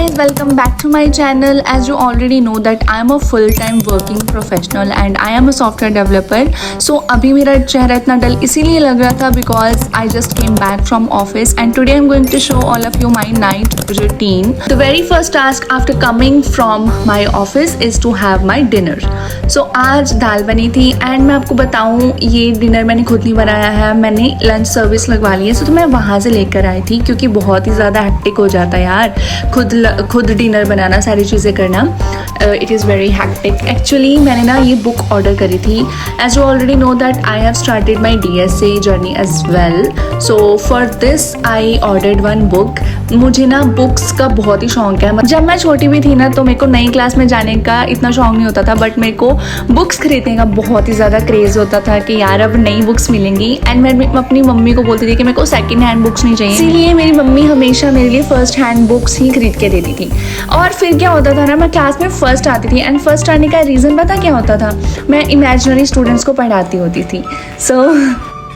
guys, welcome back to my channel. As you already know that I am a full-time working professional and I am a software developer. So अभी मेरा चेहरा इतना डल इसीलिए लग रहा था because I just came back from office and today I'm going to show all of you my night routine. The very first task after coming from my office is to have my dinner. So आज दाल बनी थी and मैं आपको बताऊँ ये dinner मैंने खुद नहीं बनाया है, मैंने लंच सर्विस लगवा ली है. तो मैं वहाँ से लेकर आई थी क्योंकि बहुत ही ज़्यादा हेक्टिक हो जाता है यार खुद डिनर बनाना, सारी चीज़ें करना. It is very hectic. Actually मैंने ना ये बुक ऑर्डर करी थी. As you already know that I have started my DSA journey as well. So for this I ordered one book. मुझे ना बुक्स का बहुत ही शौक है. जब मैं छोटी भी थी ना तो मेरे को नई क्लास में जाने का इतना शौक नहीं होता था, बट मेरे को बुक्स खरीदने का बहुत ही ज़्यादा क्रेज़ होता था कि यार अब नई बुक्स मिलेंगी. एंड मैं अपनी मम्मी को बोलती थी कि मेरे को सेकंड हैंड बुक्स नहीं चाहिए, इसीलिए मेरी मम्मी हमेशा मेरे लिए फर्स्ट हैंड बुक्स ही खरीद के देती थी. और फिर क्या होता था ना, मैं क्लास में फर्स्ट आती थी. एंड फर्स्ट आने का रीज़न पता क्या होता था, मैं इमेजिनरी स्टूडेंट्स को पढ़ाती होती थी. सो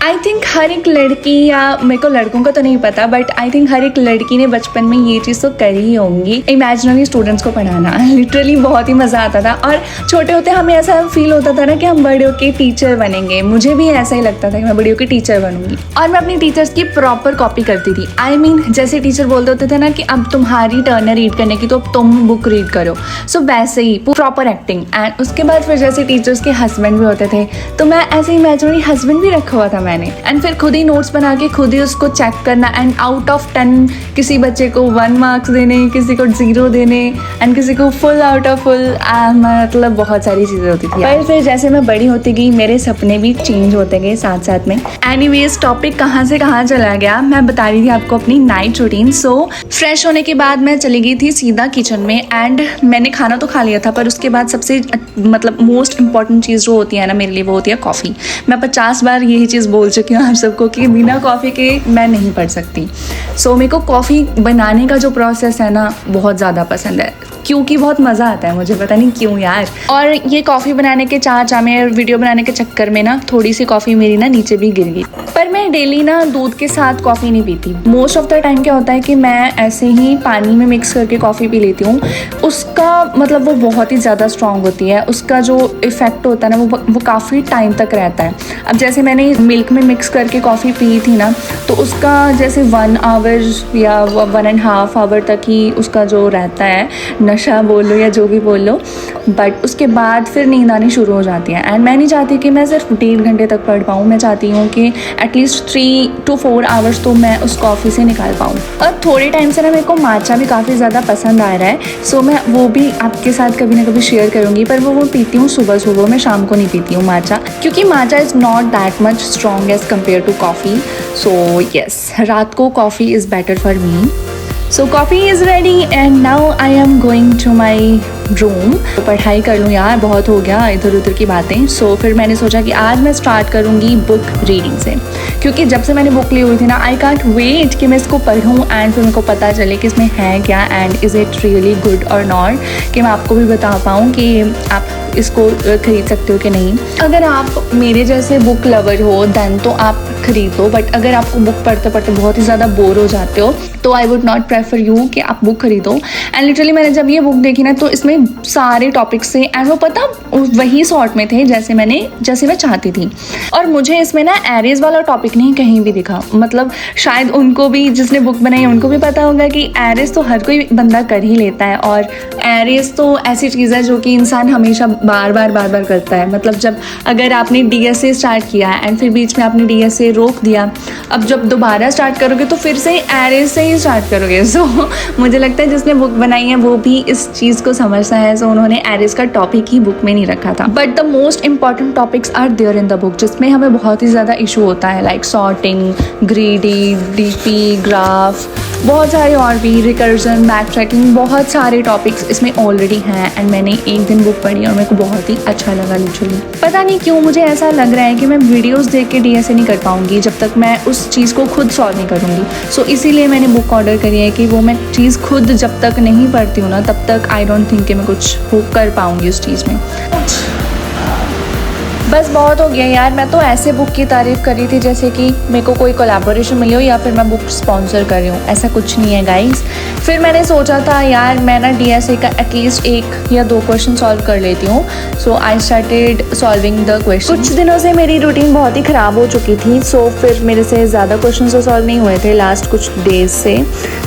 आई थिंक हर एक लड़की, या मेरे को लड़कों का तो नहीं पता, बट आई थिंक हर एक लड़की ने बचपन में ये चीज़ तो करी ही होंगी, इमेजिनरी स्टूडेंट्स को पढ़ाना. लिटरली बहुत ही मज़ा आता था. और छोटे होते हमें ऐसा फील होता था ना कि हम बड़े होकर टीचर बनेंगे. मुझे भी ऐसा ही लगता था कि मैं बड़ी होकर टीचर बनूंगी. और मैं अपनी टीचर्स की प्रॉपर कॉपी करती थी. आई मीन जैसे टीचर बोलते होते थे ना कि अब तुम्हारी टर्न है रीड करने की, तो अब तुम बुक रीड करो. सो वैसे ही प्रॉपर एक्टिंग. एंड उसके बाद फिर जैसे टीचर्स के हस्बैंड भी होते थे तो मैं ऐसे इमेजिनरी हस्बैंड भी रखा हुआ था मैंने. एंड फिर खुद ही नोट्स बना के खुद ही उसको चेक करना. एंड आउट ऑफ 10 किसी बच्चे को 1 मार्क्स देने, किसी को 0 देने, एंड किसी को फुल आउट ऑफ फुल. मतलब बहुत सारी चीज़ें होती थी. पर फिर जैसे मैं बड़ी होती गई मेरे सपने भी चेंज होते गए साथ साथ में. एनीवेज टॉपिक कहाँ से कहाँ चला गया, मैं बता रही थी आपको अपनी नाइट रूटीन. सो फ्रेश होने के बाद मैं चली गई थी सीधा किचन में. एंड मैंने खाना तो खा लिया था, पर उसके बाद सबसे मतलब मोस्ट इंपॉर्टेंट चीज़ जो होती है ना मेरे लिए, वो होती है कॉफ़ी. मैं 50 बार यही चीज़ बोल चुकी हूँ आप सबको कि बिना कॉफ़ी के मैं नहीं पढ़ सकती. सो मेरे को कॉफ़ी बनाने का जो प्रोसेस है ना बहुत ज़्यादा पसंद है, क्योंकि बहुत मज़ा आता है. मुझे पता नहीं क्यों यार. और ये कॉफ़ी बनाने के चाह में वीडियो बनाने के चक्कर में ना थोड़ी सी कॉफ़ी मेरी ना नीचे भी गिर गई. पर मैं डेली ना दूध के साथ कॉफ़ी नहीं पीती. मोस्ट ऑफ द टाइम क्या होता है कि मैं ऐसे ही पानी में मिक्स करके कॉफ़ी पी लेती हूँ. उसका मतलब वो बहुत ही ज़्यादा स्ट्रॉन्ग होती है. उसका जो इफ़ेक्ट होता है ना वो काफ़ी टाइम तक रहता है. अब जैसे मैंने मिल्क में मिक्स करके कॉफ़ी पी थी ना, तो उसका जैसे 1 आवर या 1.5 आवर तक ही उसका जो रहता है, नशा बोल लो या जो भी बोल लो, बट उसके बाद फिर नींद आनी शुरू हो जाती है. एंड मैं नहीं चाहती कि मैं सिर्फ 1.5 घंटे तक पढ़ पाऊँ. मैं चाहती हूँ कि एटलीस्ट 3 to 4 आवर्स तो मैं उस कॉफ़ी से निकाल पाऊँ. और थोड़े टाइम से ना मेरे को माचा भी काफ़ी ज़्यादा पसंद आ रहा है. सो मैं वो भी आपके साथ कभी ना कभी शेयर करूँगी. पर वो पीती हूँ सुबह, मैं शाम को नहीं पीती हूँ माचा, क्योंकि matcha is not that much strong as compare to coffee. So yes, रात को coffee is better for me. So coffee is ready and now I am going to my room. तो पढ़ाई कर लूँ यार, बहुत हो गया इधर उधर की बातें. सो फिर मैंने सोचा कि आज मैं स्टार्ट करूँगी बुक रीडिंग से, क्योंकि जब से मैंने बुक ली हुई थी ना आई कांट वेट कि मैं इसको पढूँ एंड फिर मेरे को पता चले कि इसमें है क्या and is it really good और नॉट, कि मैं आपको भी बता पाऊँ कि आप इसको खरीद सकते हो कि नहीं. अगर आप मेरे जैसे बुक लवर हो देन तो आप खरीदो, बट अगर आपको बुक पढ़ते पढ़ते बहुत ही ज़्यादा बोर हो जाते हो तो I would not prefer you कि आप बुक खरीदो. एंड लिटरली मैंने जब ये बुक देखी ना तो इसमें सारे टॉपिक्स थे एंड वो पता वही सॉर्ट में थे जैसे मैं चाहती थी. और मुझे इसमें ना एरेज वाला टॉपिक नहीं कहीं भी दिखा. मतलब शायद उनको भी, जिसने बुक बनाई उनको भी पता होगा कि एरेज तो हर कोई बंदा कर ही लेता है. और एरेज तो ऐसी चीज़ है जो कि इंसान हमेशा बार बार करता है. मतलब जब अगर आपने DSA स्टार्ट किया एंड फिर बीच में आपने DSA रोक दिया, अब जब दोबारा स्टार्ट करोगे तो फिर से एरेज से ही स्टार्ट करोगे. सो मुझे लगता है जिसने बुक बनाई है वो भी इस चीज़ को समझता है. सो उन्होंने एरेज का टॉपिक ही बुक में नहीं रखा था. But the most important topics are there in the book, जिसमें हमें बहुत ही ज़्यादा इशू होता है, like sorting, greedy, DP, graph, बहुत सारे और भी, रिकर्जन, बैक ट्रैकिंग, बहुत सारे टॉपिक्स इसमें ऑलरेडी हैं. एंड मैंने एक दिन बुक पढ़ी और मेरे को बहुत ही अच्छा लगा. लिटरली पता नहीं क्यों मुझे ऐसा लग रहा है कि मैं वीडियोस देख के DSA नहीं कर पाऊँगी जब तक मैं उस चीज़ को खुद सॉल्व नहीं करूँगी. सो इसीलिए मैंने बुक ऑर्डर करी है कि वो मैं चीज़ खुद जब तक नहीं पढ़ती हूँ ना तब तक आई डोंट थिंक कि मैं कुछ कर पाऊँगी उस चीज़ में. बस बहुत हो गया यार, मैं तो ऐसे बुक की तारीफ़ कर रही थी जैसे कि मेरे को कोई कोलैबोरेशन मिली हो या फिर मैं बुक स्पॉन्सर कर रही हूँ, ऐसा कुछ नहीं है गाइस। फिर मैंने सोचा था यार मैं ना DSA का एटलीस्ट 1 या 2 क्वेश्चन सॉल्व कर लेती हूँ। So I started solving the question. कुछ दिनों से मेरी रूटीन बहुत ही ख़राब हो चुकी थी, सो फिर मेरे से ज़्यादा क्वेश्चन तो सॉल्व नहीं हुए थे लास्ट कुछ डेज से।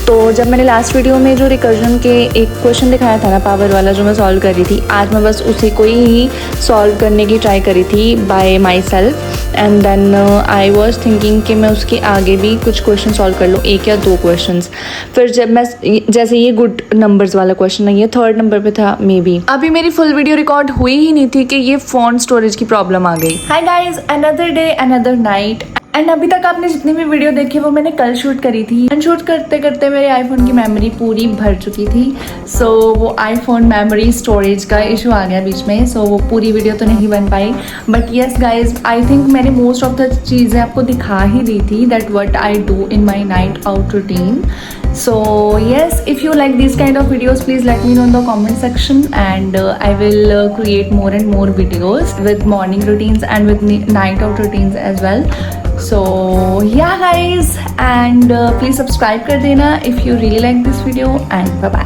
तो जब मैंने लास्ट वीडियो में जो रिकर्जन के एक क्वेश्चन दिखाया था ना पावर वाला, जो मैं सॉल्व कर रही थी, आज मैं बस उसी को ही सॉल्व करने की ट्राई करी थी by myself. And then I was thinking कि मैं उसके आगे भी कुछ क्वेश्चन सॉल्व कर लूँ, 1 या 2 क्वेश्चन। फिर जब मैं जैसे ये गुड नंबर्स वाला क्वेश्चन है, ये 3rd नंबर पे था मे बी। अभी मेरी फुल वीडियो रिकॉर्ड हुई ही नहीं थी कि ये फ़ोन स्टोरेज की प्रॉब्लम आ गई। Hi guys, another day another night. And अभी तक आपने जितनी भी वीडियो देखी वो मैंने कल शूट करी थी। एंड शूट करते करते मेरे आईफोन की मेमोरी पूरी भर चुकी थी। सो वो आईफोन मेमोरी स्टोरेज का इशू आ गया बीच में, सो वो पूरी वीडियो तो नहीं बन पाई। But yes guys, I think मैंने मोस्ट ऑफ द चीज़ें आपको दिखा ही दी थी, that what I do in my night out routine. So yes, if you like these kind of videos, please let me know in the comment section, and I will create more and more videos with morning routines and with night out routines as well. So yeah guys, and please subscribe kar dena if you really like this video, and bye bye.